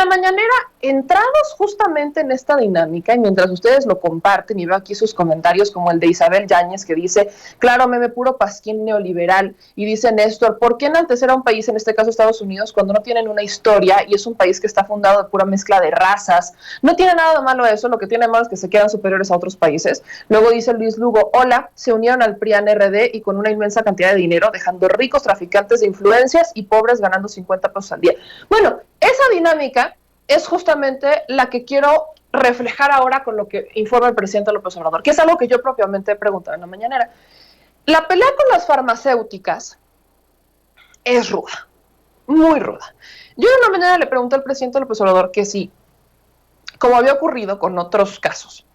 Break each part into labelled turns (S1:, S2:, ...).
S1: la mañanera, entrados justamente en esta dinámica, y mientras ustedes lo comparten, y veo aquí sus comentarios como el de Isabel Yáñez, que dice, claro, meme puro pasquín neoliberal, y dice Néstor, ¿por qué enaltecer a un país, en este caso Estados Unidos, cuando no tienen una historia, y es un país que está fundado de pura mezcla de razas? No tiene nada de malo eso, lo que tiene de malo es que se quedan superiores a otros países. Luego dice Luis Lugo, hola, se unieron al PRI-RD y con una inmensa cantidad de dinero, dejando ricos traficantes de influencias y pobres ganando 50 pesos al día. Bueno, esa dinámica es justamente la que quiero reflejar ahora con lo que informa el presidente López Obrador, que es algo que yo propiamente he preguntado en la mañanera. La pelea con las farmacéuticas es ruda, muy ruda. Yo en la mañana le pregunté al presidente López Obrador que sí, como había ocurrido con otros casos,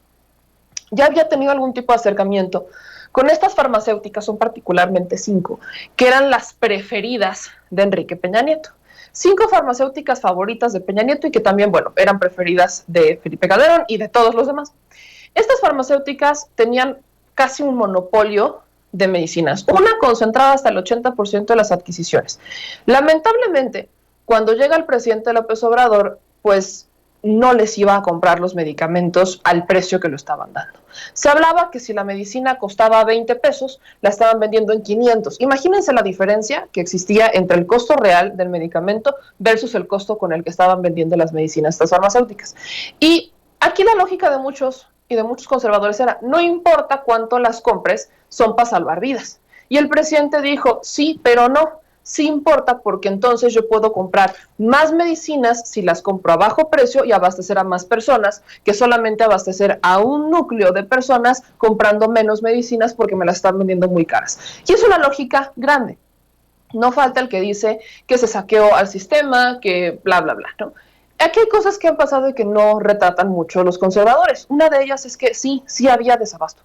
S1: ya había tenido algún tipo de acercamiento con estas farmacéuticas, son particularmente 5, que eran las preferidas de Enrique Peña Nieto. 5 farmacéuticas favoritas de Peña Nieto y que también, bueno, eran preferidas de Felipe Calderón y de todos los demás. Estas farmacéuticas tenían casi un monopolio de medicinas, una concentrada hasta el 80% de las adquisiciones. Lamentablemente, cuando llega el presidente López Obrador, pues no les iba a comprar los medicamentos al precio que lo estaban dando. Se hablaba que si la medicina costaba 20 pesos, la estaban vendiendo en 500. Imagínense la diferencia que existía entre el costo real del medicamento versus el costo con el que estaban vendiendo las medicinas estas farmacéuticas. Y aquí la lógica de muchos y de muchos conservadores era, no importa cuánto las compres, son para salvar vidas. Y el presidente dijo, sí, pero no. Sí importa porque entonces yo puedo comprar más medicinas si las compro a bajo precio y abastecer a más personas que solamente abastecer a un núcleo de personas comprando menos medicinas porque me las están vendiendo muy caras. Y es una lógica grande. No falta el que dice que se saqueó al sistema, que bla, bla, bla, ¿no? Aquí hay cosas que han pasado y que no retratan mucho los conservadores. Una de ellas es que sí había desabasto.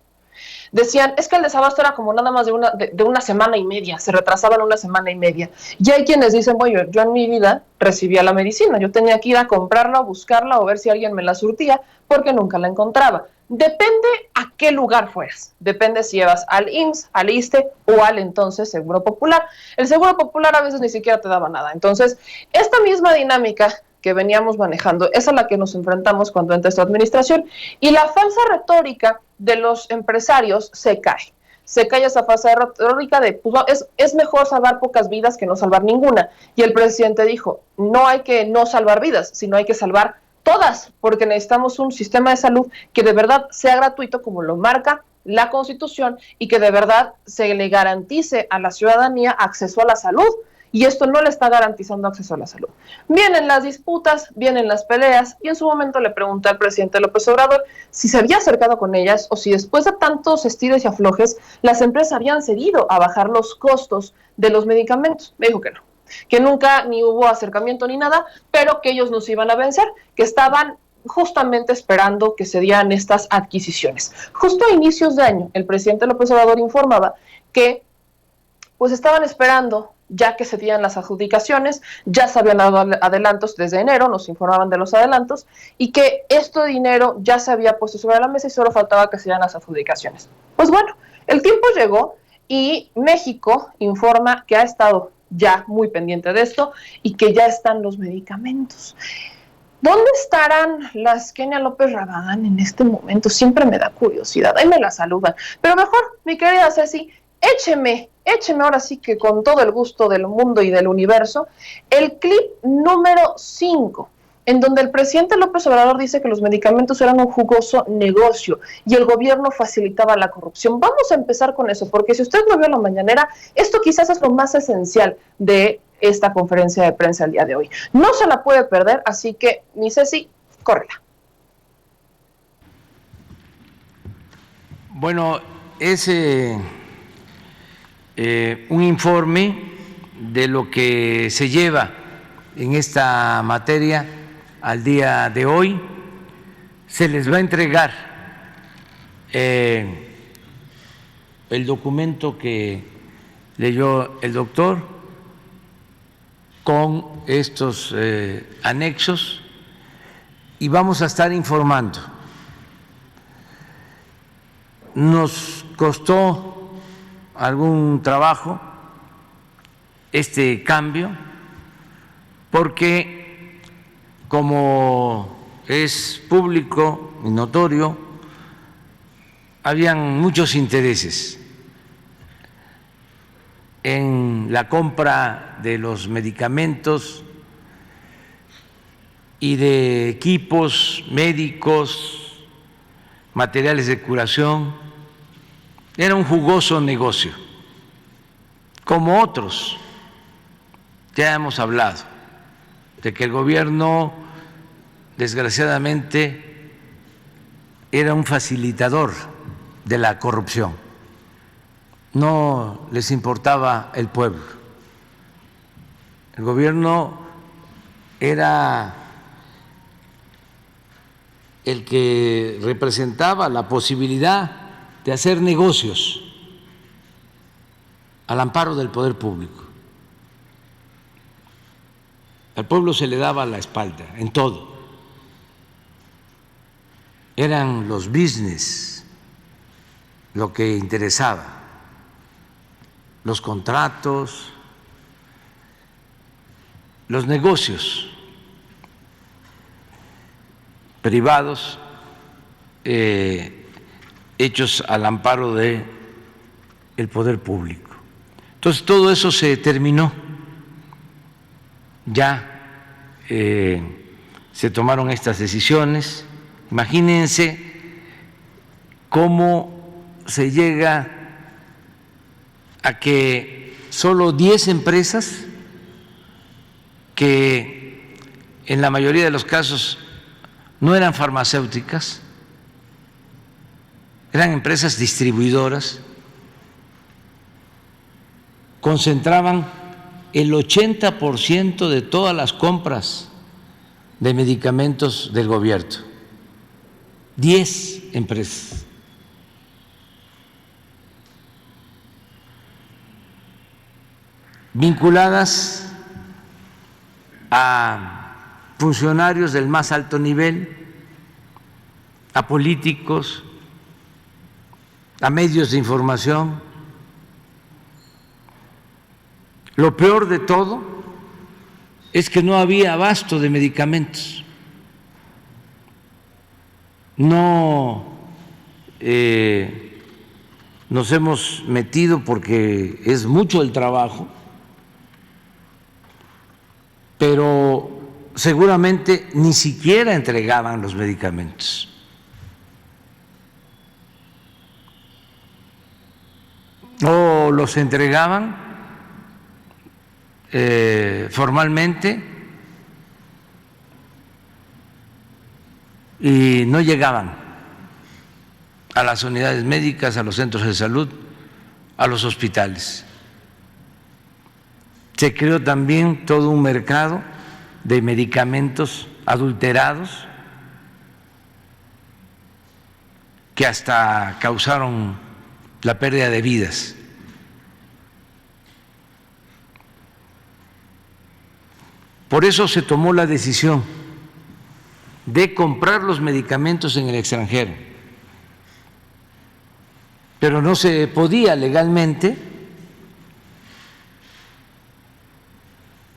S1: Decían, es que el desabasto era como nada más de una semana y media, se retrasaban una semana y media. Y hay quienes dicen, bueno, yo en mi vida recibía la medicina, yo tenía que ir a comprarla o buscarla o ver si alguien me la surtía porque nunca la encontraba. Depende a qué lugar fueras, depende si ibas al IMSS, al ISSSTE o al entonces Seguro Popular. El Seguro Popular a veces ni siquiera te daba nada. Entonces, esta misma dinámica que veníamos manejando, es a la que nos enfrentamos cuando entra esta administración, y la falsa retórica de los empresarios se cae esa falsa retórica de pues, es mejor salvar pocas vidas que no salvar ninguna, y el presidente dijo, no hay que no salvar vidas, sino hay que salvar todas, porque necesitamos un sistema de salud que de verdad sea gratuito como lo marca la Constitución y que de verdad se le garantice a la ciudadanía acceso a la salud. Y esto no le está garantizando acceso a la salud. Vienen las disputas, vienen las peleas, y en su momento le pregunté al presidente López Obrador si se había acercado con ellas o si después de tantos estires y aflojes las empresas habían cedido a bajar los costos de los medicamentos. Me dijo que no, que nunca ni hubo acercamiento ni nada, pero que ellos nos iban a vencer, que estaban justamente esperando que se dieran estas adquisiciones. Justo a inicios de año, el presidente López Obrador informaba que pues estaban esperando ya que se dieran las adjudicaciones, ya se habían dado adelantos desde enero, nos informaban de los adelantos, y que este dinero ya se había puesto sobre la mesa y solo faltaba que se dieran las adjudicaciones. Pues bueno, el tiempo llegó y México informa que ha estado ya muy pendiente de esto y que ya están los medicamentos. ¿Dónde estarán las Kenia López Rabadán en este momento? Siempre me da curiosidad, ahí me la saludan. Pero mejor, mi querida Ceci, écheme ahora sí que con todo el gusto del mundo y del universo, el clip número 5, en donde el presidente López Obrador dice que los medicamentos eran un jugoso negocio y el gobierno facilitaba la corrupción. Vamos a empezar con eso, porque si usted lo vio en la mañanera, esto quizás es lo más esencial de esta conferencia de prensa el día de hoy. No se la puede perder, así que, mi Ceci, córrela.
S2: Bueno, un informe de lo que se lleva en esta materia al día de hoy. Se les va a entregar el documento que leyó el doctor con estos anexos y vamos a estar informando. Nos costó algún trabajo este cambio porque como es público y notorio, habían muchos intereses en la compra de los medicamentos y de equipos médicos, materiales de curación. Era un jugoso negocio, como otros. Ya hemos hablado de que el gobierno, desgraciadamente, era un facilitador de la corrupción. No les importaba el pueblo. El gobierno era el que representaba la posibilidad de hacer negocios al amparo del poder público. Al pueblo se le daba la espalda en todo. Eran los business lo que interesaba, los contratos, los negocios privados hechos al amparo del poder público. Entonces todo eso se terminó. Ya se tomaron estas decisiones. Imagínense cómo se llega a que solo 10 empresas, que en la mayoría de los casos no eran farmacéuticas, eran empresas distribuidoras, concentraban el 80% de todas las compras de medicamentos del gobierno. 10 empresas. Vinculadas a funcionarios del más alto nivel, a políticos, a medios de información. Lo peor de todo es que no había abasto de medicamentos. No nos hemos metido porque es mucho el trabajo, pero seguramente ni siquiera entregaban los medicamentos. O los entregaban formalmente y no llegaban a las unidades médicas, a los centros de salud, a los hospitales. Se creó también todo un mercado de medicamentos adulterados que hasta causaron la pérdida de vidas. Por eso se tomó la decisión de comprar los medicamentos en el extranjero, pero no se podía legalmente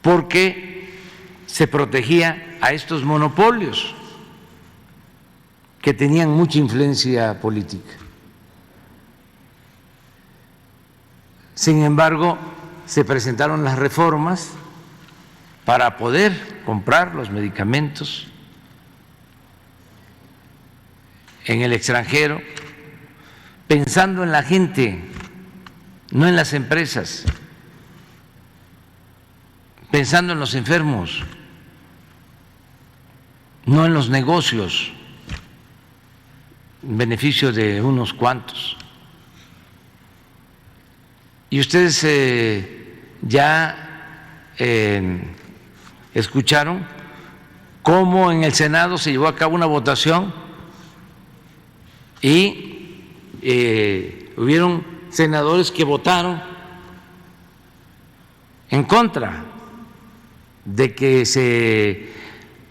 S2: porque se protegía a estos monopolios que tenían mucha influencia política. Sin embargo, se presentaron las reformas para poder comprar los medicamentos en el extranjero, pensando en la gente, no en las empresas, pensando en los enfermos, no en los negocios, en beneficio de unos cuantos. Y ustedes ya escucharon cómo en el Senado se llevó a cabo una votación y hubieron senadores que votaron en contra de que se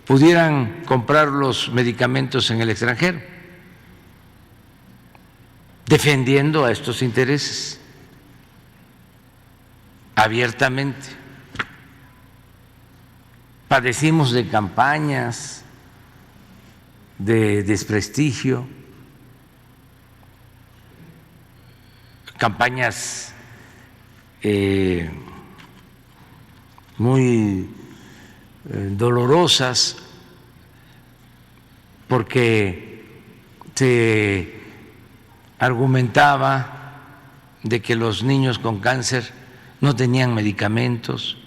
S2: pudieran comprar los medicamentos en el extranjero, defendiendo a estos intereses abiertamente, padecimos de campañas de desprestigio, campañas muy dolorosas, porque se argumentaba de que los niños con cáncer no tenían medicamentos,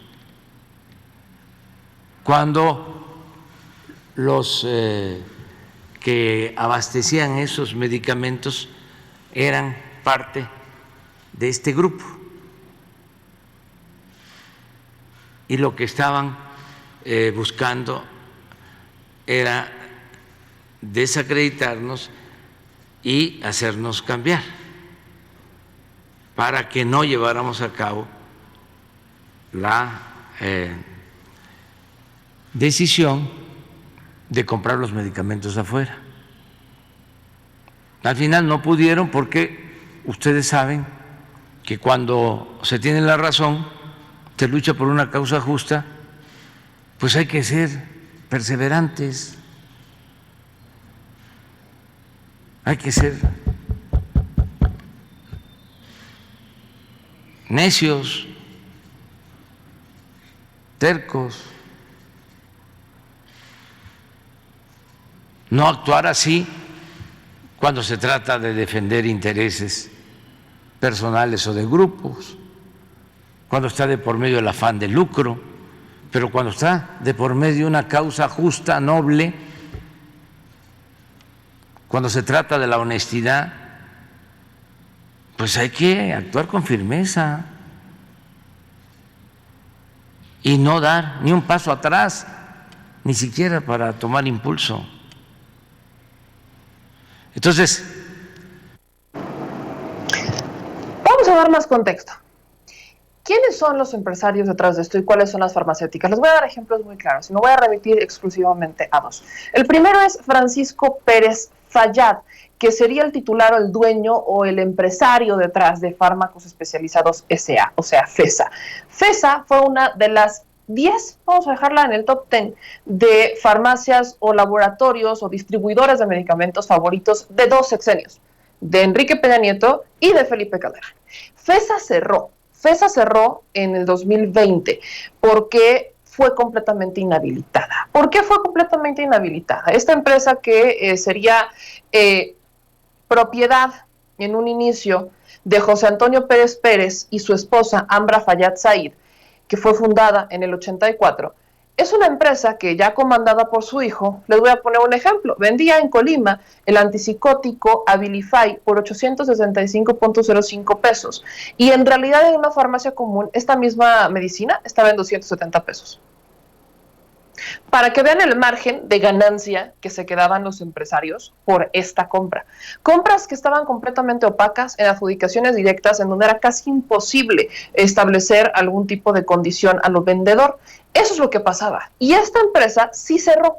S2: cuando los que abastecían esos medicamentos eran parte de este grupo, y lo que estaban buscando era desacreditarnos y hacernos cambiar para que no lleváramos a cabo la decisión de comprar los medicamentos afuera. Al final no pudieron, porque ustedes saben que cuando se tiene la razón, se lucha por una causa justa, pues hay que ser perseverantes, hay que ser necios, tercos, no actuar así cuando se trata de defender intereses personales o de grupos, cuando está de por medio el afán de lucro, pero cuando está de por medio una causa justa, noble, cuando se trata de la honestidad, pues hay que actuar con firmeza y no dar ni un paso atrás, ni siquiera para tomar impulso. Entonces,
S1: vamos a dar más contexto. ¿Quiénes son los empresarios detrás de esto y cuáles son las farmacéuticas? Les voy a dar ejemplos muy claros y me voy a remitir exclusivamente a dos. El primero es Francisco Pérez Fayad, que sería el titular o el dueño o el empresario detrás de Fármacos Especializados S.A., o sea, FESA. FESA fue una de las 10, vamos a dejarla en el top 10, de farmacias o laboratorios o distribuidores de medicamentos favoritos de dos sexenios, de Enrique Peña Nieto y de Felipe Calderón. FESA cerró en el 2020 porque fue completamente inhabilitada. ¿Por qué fue completamente inhabilitada? Esta empresa que sería propiedad en un inicio de José Antonio Pérez Pérez y su esposa Ambra Fayad Said, que fue fundada en el 84, es una empresa que ya comandada por su hijo, les voy a poner un ejemplo, vendía en Colima el antipsicótico Abilify por 865.05 pesos y en realidad en una farmacia común esta misma medicina estaba en 270 pesos. Para que vean el margen de ganancia que se quedaban los empresarios por esta compra. Compras que estaban completamente opacas en adjudicaciones directas en donde era casi imposible establecer algún tipo de condición a lo vendedor. Eso es lo que pasaba. Y esta empresa sí cerró.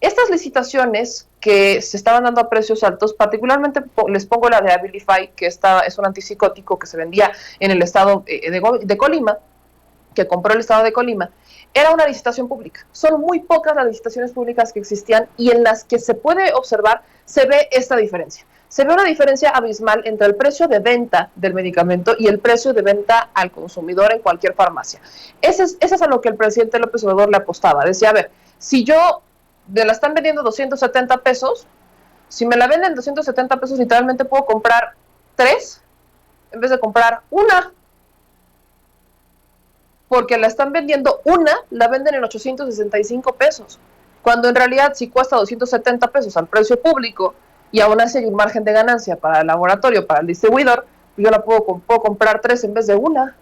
S1: Estas licitaciones que se estaban dando a precios altos, particularmente les pongo la de Abilify, que es un antipsicótico que se vendía en el estado de Colima, que compró el estado de Colima, era una licitación pública. Son muy pocas las licitaciones públicas que existían y en las que se puede observar, se ve esta diferencia. Se ve una diferencia abismal entre el precio de venta del medicamento y el precio de venta al consumidor en cualquier farmacia. Ese es a lo que el presidente López Obrador le apostaba. Decía, a ver, si yo me la están vendiendo 270 pesos, si me la venden 270 pesos, literalmente puedo comprar 3 en vez de comprar una. Porque la están vendiendo la venden en 865 pesos, cuando en realidad si cuesta 270 pesos al precio público y aún así hay un margen de ganancia para el laboratorio, para el distribuidor, yo la puedo comprar 3 en vez de una.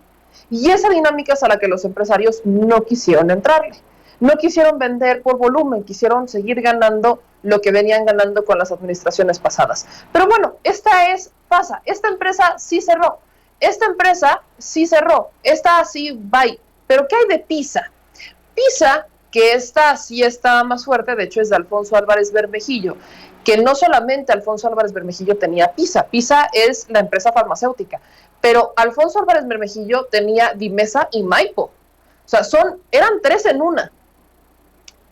S1: Y esa dinámica es a la que los empresarios no quisieron entrarle. No quisieron vender por volumen, quisieron seguir ganando lo que venían ganando con las administraciones pasadas. Pero bueno, esta empresa sí cerró. Esta sí, bye. Pero ¿qué hay de PISA? PISA, que esta sí está más fuerte, de hecho es de Alfonso Álvarez Bermejillo, que no solamente Alfonso Álvarez Bermejillo tenía PISA es la empresa farmacéutica, pero Alfonso Álvarez Bermejillo tenía Dimesa y Maipo. O sea, eran 3 en una.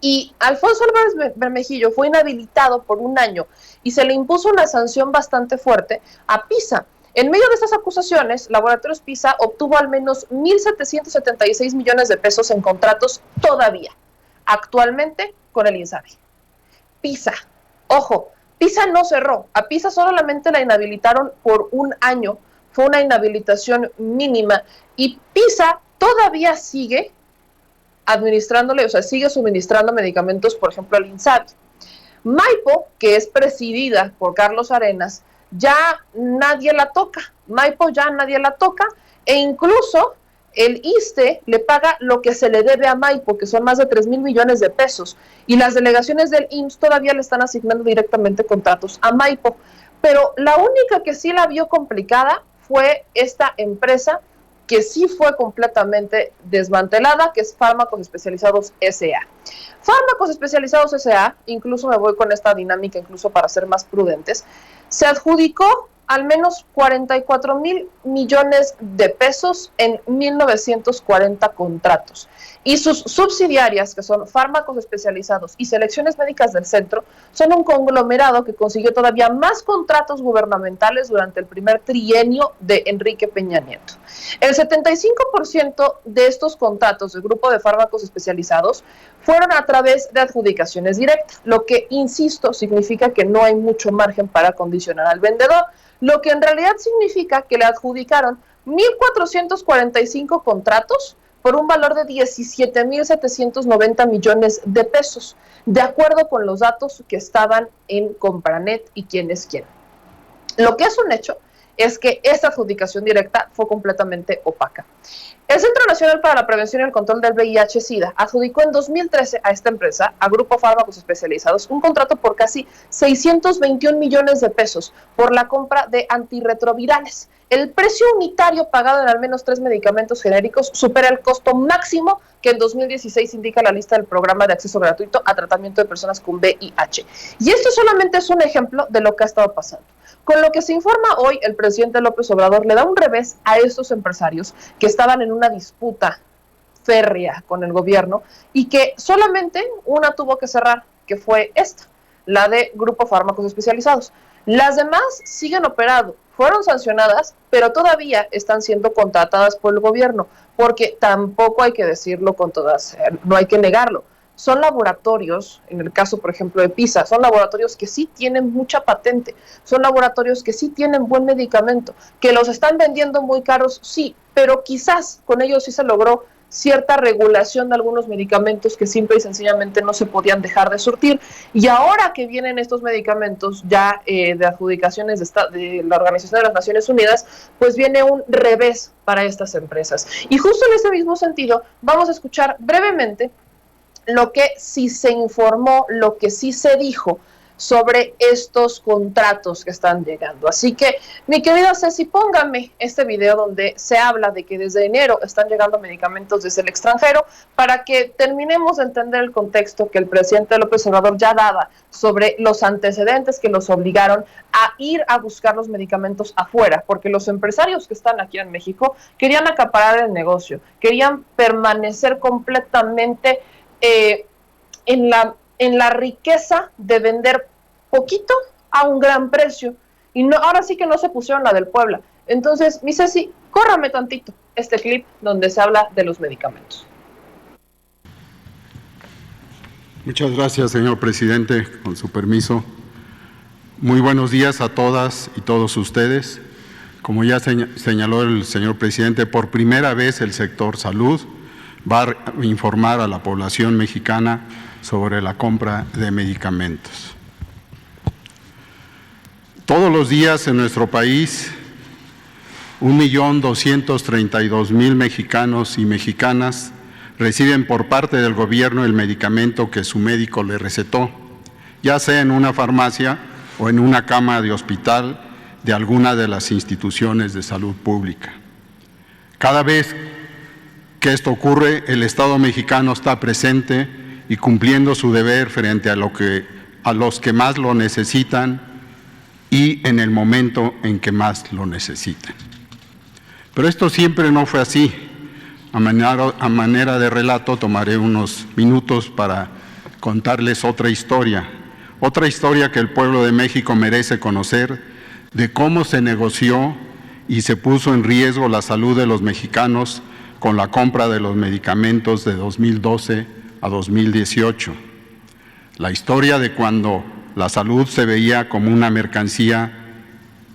S1: Y Alfonso Álvarez Bermejillo fue inhabilitado por 1 año y se le impuso una sanción bastante fuerte a PISA. En medio de estas acusaciones, Laboratorios PISA obtuvo al menos 1.776 millones de pesos en contratos todavía, actualmente con el INSABI. PISA, ojo, PISA no cerró, a PISA solamente la inhabilitaron por 1 año, fue una inhabilitación mínima y PISA todavía sigue administrándole, o sea, sigue suministrando medicamentos, por ejemplo, al INSABI. Maipo, que es presidida por Carlos Arenas, ya nadie la toca. Maipo ya nadie la toca e incluso el ISSSTE le paga lo que se le debe a Maipo, que son más de 3,000 millones de pesos, y las delegaciones del IMSS todavía le están asignando directamente contratos a Maipo. Pero la única que sí la vio complicada fue esta empresa que sí fue completamente desmantelada, que es Fármacos Especializados S.A. Fármacos Especializados S.A., incluso me voy con esta dinámica, incluso para ser más prudentes, se adjudicó al menos 44,000 millones de pesos en 1,940 contratos. Y sus subsidiarias, que son Fármacos Especializados y Selecciones Médicas del Centro, son un conglomerado que consiguió todavía más contratos gubernamentales durante el primer trienio de Enrique Peña Nieto. El 75% de estos contratos del grupo de Fármacos Especializados fueron a través de adjudicaciones directas, lo que, insisto, significa que no hay mucho margen para condicionar al vendedor, lo que en realidad significa que le adjudicaron 1,445 contratos por un valor de 17,790 millones de pesos, de acuerdo con los datos que estaban en Compranet y quién es quién. Lo que es un hecho es que esta adjudicación directa fue completamente opaca. El Centro Nacional para la Prevención y el Control del VIH-Sida adjudicó en 2013 a esta empresa, a Grupo Fármacos Especializados, un contrato por casi 621 millones de pesos por la compra de antirretrovirales. El precio unitario pagado en al menos 3 medicamentos genéricos supera el costo máximo que en 2016 indica la lista del programa de acceso gratuito a tratamiento de personas con VIH. Y esto solamente es un ejemplo de lo que ha estado pasando. Con lo que se informa hoy, el presidente López Obrador le da un revés a estos empresarios que estaban en una disputa férrea con el gobierno y que solamente una tuvo que cerrar, que fue esta, la de Grupo Fármacos Especializados. Las demás siguen operando, fueron sancionadas, pero todavía están siendo contratadas por el gobierno, porque tampoco hay que decirlo con todas, no hay que negarlo. Son laboratorios, en el caso, por ejemplo, de PISA, son laboratorios que sí tienen mucha patente, son laboratorios que sí tienen buen medicamento, que los están vendiendo muy caros, sí, pero quizás con ellos sí se logró cierta regulación de algunos medicamentos que simple y sencillamente no se podían dejar de surtir. Y ahora que vienen estos medicamentos ya de adjudicaciones de la Organización de las Naciones Unidas, pues viene un revés para estas empresas. Y justo en este mismo sentido, vamos a escuchar brevemente lo que sí se informó, lo que sí se dijo sobre estos contratos que están llegando. Así que, mi querida Ceci, póngame este video donde se habla de que desde enero están llegando medicamentos desde el extranjero para que terminemos de entender el contexto que el presidente López Obrador ya daba sobre los antecedentes que los obligaron a ir a buscar los medicamentos afuera, porque los empresarios que están aquí en México querían acaparar el negocio, querían permanecer completamente en la riqueza de vender poquito a un gran precio, y no, ahora sí que no se pusieron la del Puebla. Entonces, mi Ceci, córrame tantito este clip donde se habla de los medicamentos.
S3: Muchas gracias, señor presidente, con su permiso. Muy buenos días a todas y todos ustedes. Como ya señaló el señor presidente, por primera vez el sector salud va a informar a la población mexicana sobre la compra de medicamentos. Todos los días en nuestro país, 1,232,000 mexicanos y mexicanas reciben por parte del gobierno el medicamento que su médico le recetó, ya sea en una farmacia o en una cama de hospital de alguna de las instituciones de salud pública. Cada vez que esto ocurre, el Estado mexicano está presente y cumpliendo su deber frente a los que más lo necesitan y en el momento en que más lo necesitan. Pero esto siempre no fue así. A manera de relato, tomaré unos minutos para contarles otra historia que el pueblo de México merece conocer, de cómo se negoció y se puso en riesgo la salud de los mexicanos con la compra de los medicamentos de 2012 a 2018. La historia de cuando la salud se veía como una mercancía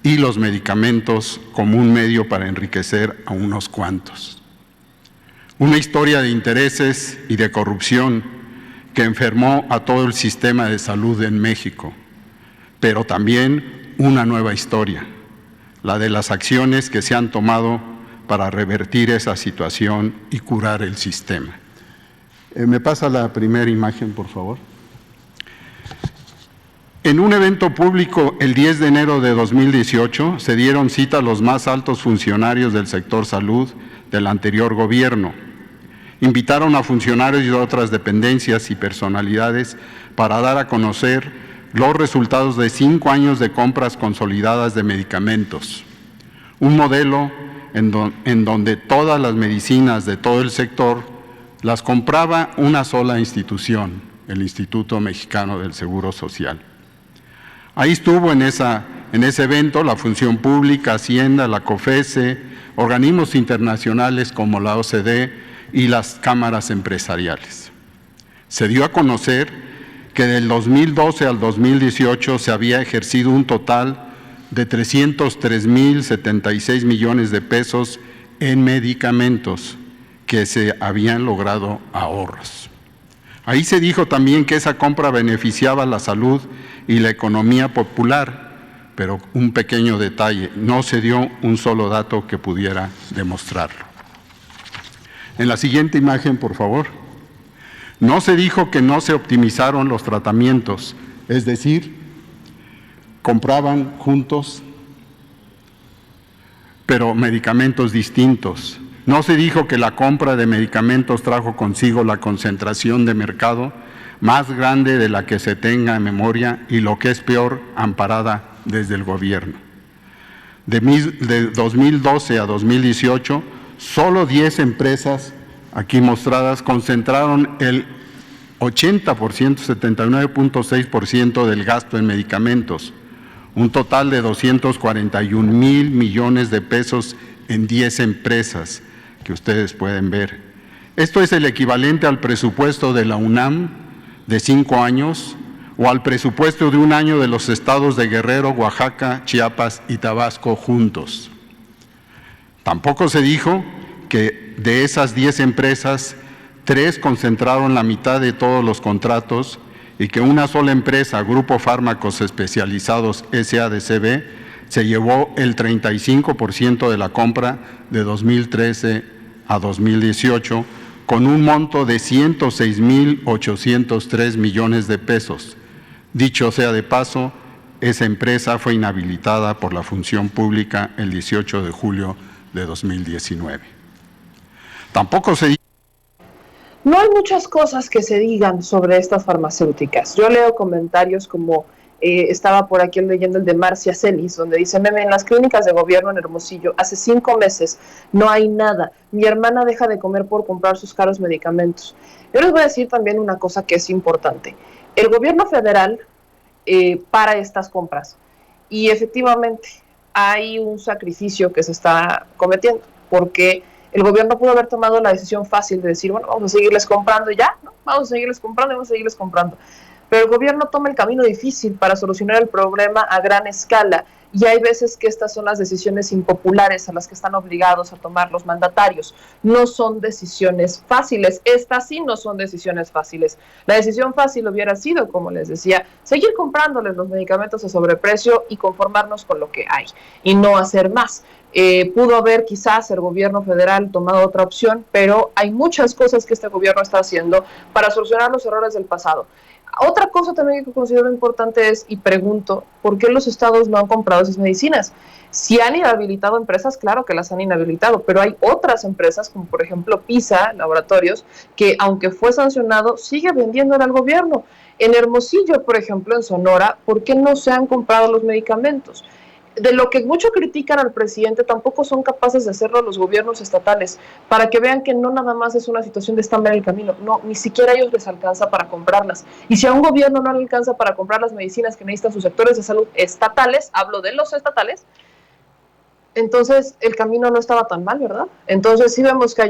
S3: y los medicamentos como un medio para enriquecer a unos cuantos. Una historia de intereses y de corrupción que enfermó a todo el sistema de salud en México, pero también una nueva historia, la de las acciones que se han tomado para revertir esa situación y curar el sistema. ¿Me pasa la primera imagen, por favor? En un evento público el 10 de enero de 2018 se dieron cita a los más altos funcionarios del sector salud del anterior gobierno. Invitaron a funcionarios de otras dependencias y personalidades para dar a conocer los resultados de 5 años de compras consolidadas de medicamentos. Un modelo en donde todas las medicinas de todo el sector las compraba una sola institución, el Instituto Mexicano del Seguro Social. Ahí estuvo en ese evento la Función Pública, Hacienda, la COFESE, organismos internacionales como la OCDE y las cámaras empresariales. Se dio a conocer que del 2012 al 2018 se había ejercido un total de 303.076 millones de pesos en medicamentos, que se habían logrado ahorros. Ahí se dijo también que esa compra beneficiaba la salud y la economía popular, pero un pequeño detalle, no se dio un solo dato que pudiera demostrarlo. En la siguiente imagen, por favor. No se dijo que no se optimizaron los tratamientos, es decir, compraban juntos, pero medicamentos distintos. No se dijo que la compra de medicamentos trajo consigo la concentración de mercado más grande de la que se tenga en memoria y, lo que es peor, amparada desde el gobierno. De 2012 a 2018, solo 10 empresas aquí mostradas concentraron el 80%, 79.6% del gasto en medicamentos, un total de 241,000 millones de pesos en 10 empresas que ustedes pueden ver. Esto es el equivalente al presupuesto de la UNAM de 5 años o al presupuesto de un año de los estados de Guerrero, Oaxaca, Chiapas y Tabasco juntos. Tampoco se dijo que de esas 10 empresas, 3 concentraron la mitad de todos los contratos y que una sola empresa, Grupo Fármacos Especializados SADCB, se llevó el 35% de la compra de 2013 a 2018, con un monto de 106,803 millones de pesos. Dicho sea de paso, esa empresa fue inhabilitada por la Función Pública el 18 de julio de 2019. Tampoco se dijo.
S1: No hay muchas cosas que se digan sobre estas farmacéuticas. Yo leo comentarios como estaba por aquí leyendo el de Marcia Celis, donde dice: Meme, en las clínicas de gobierno en Hermosillo, hace 5 meses no hay nada. Mi hermana deja de comer por comprar sus caros medicamentos. Yo les voy a decir también una cosa que es importante. El gobierno federal para estas compras, y efectivamente hay un sacrificio que se está cometiendo, porque el gobierno pudo haber tomado la decisión fácil de decir, bueno, vamos a seguirles comprando ya, ¿no? Vamos a seguirles comprando. Pero el gobierno toma el camino difícil para solucionar el problema a gran escala, y hay veces que estas son las decisiones impopulares a las que están obligados a tomar los mandatarios. No son decisiones fáciles, estas sí no son decisiones fáciles. La decisión fácil hubiera sido, como les decía, seguir comprándoles los medicamentos a sobreprecio y conformarnos con lo que hay, y no hacer más. Pudo haber quizás el gobierno federal tomado otra opción, pero hay muchas cosas que este gobierno está haciendo para solucionar los errores del pasado. Otra cosa también que considero importante es, y pregunto, ¿por qué los estados no han comprado esas medicinas? Si han inhabilitado empresas, claro que las han inhabilitado, pero hay otras empresas, como por ejemplo PISA, Laboratorios, que aunque fue sancionado, sigue vendiéndole al gobierno. En Hermosillo, por ejemplo, en Sonora, ¿por qué no se han comprado los medicamentos? de lo que mucho critican al presidente, tampoco son capaces de hacerlo los gobiernos estatales, para que vean que no nada más es una situación de estar en el camino, no, ni siquiera a ellos les alcanza para comprarlas. Y si a un gobierno no le alcanza para comprar las medicinas que necesitan sus sectores de salud estatales, hablo de los estatales, entonces el camino no estaba tan mal, ¿verdad? Entonces sí vemos que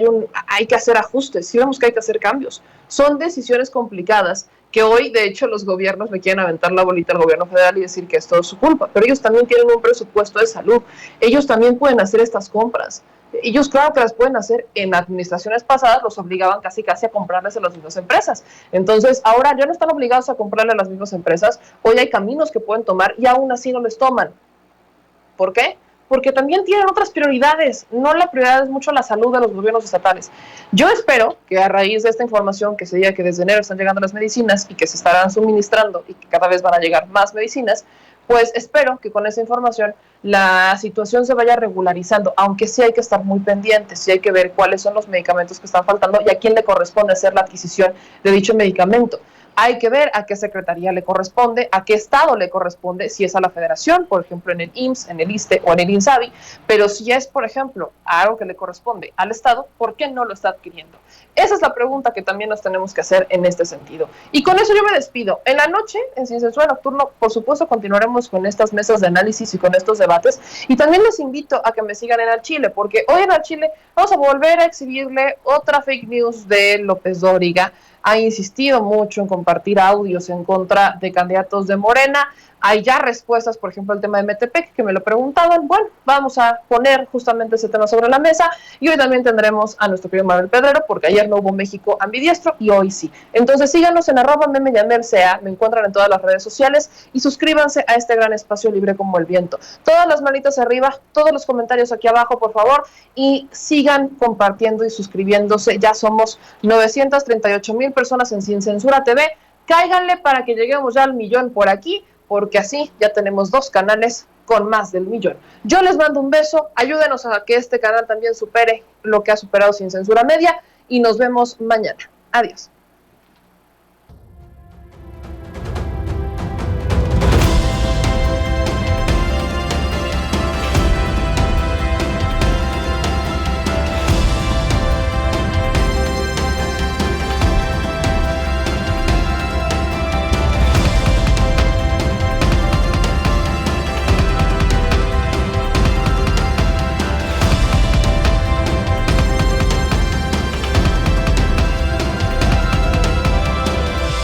S1: hay que hacer ajustes, sí vemos que hay que hacer cambios. Son decisiones complicadas que hoy, de hecho, los gobiernos le quieren aventar la bolita al gobierno federal y decir que es todo su culpa, pero ellos también tienen un presupuesto de salud, ellos también pueden hacer estas compras. Ellos, claro que las pueden hacer. En administraciones pasadas los obligaban casi a comprarles a las mismas empresas. Entonces, ahora ya no están obligados a comprarle a las mismas empresas. Hoy hay caminos que pueden tomar y aún así no les toman. ¿Por qué? Porque también tienen otras prioridades. No la prioridad es mucho la salud de los gobiernos estatales. Yo espero que a raíz de esta información que se diga que desde enero están llegando las medicinas y que se estarán suministrando y que cada vez van a llegar más medicinas, pues espero que con esa información la situación se vaya regularizando, aunque sí hay que estar muy pendientes, sí hay que ver cuáles son los medicamentos que están faltando y a quién le corresponde hacer la adquisición de dicho medicamento. Hay que ver a qué secretaría le corresponde, a qué estado le corresponde, si es a la federación, por ejemplo en el IMSS, en el ISSSTE o en el INSABI, pero si es, por ejemplo, a algo que le corresponde al estado, ¿por qué no lo está adquiriendo? Esa es la pregunta que también nos tenemos que hacer en este sentido. Y con eso yo me despido. En la noche, en Sin Censura Nocturno, por supuesto, continuaremos con estas mesas de análisis y con estos debates. Y también les invito a que me sigan en Al Chile, porque hoy en Al Chile vamos a volver a exhibirle otra fake news de López Dóriga. Ha insistido mucho en compartir audios en contra de candidatos de Morena. Hay ya respuestas, por ejemplo, al tema de Metepec, que me lo preguntaban. Bueno, vamos a poner justamente ese tema sobre la mesa. Y hoy también tendremos a nuestro querido Manuel Pedrero, porque ayer no hubo México ambidiestro y hoy sí. Entonces síganos en @memeyamerca, me encuentran en todas las redes sociales y suscríbanse a este gran espacio libre como el viento. Todas las manitas arriba, todos los comentarios aquí abajo, por favor, y sigan compartiendo y suscribiéndose. Ya somos 938,000 personas en Sin Censura TV. Cáiganle para que lleguemos ya al 1,000,000 por aquí, porque así ya tenemos 2 canales con más del 1,000,000. Yo les mando un beso, ayúdenos a que este canal también supere lo que ha superado Sin Censura Media y nos vemos mañana. Adiós.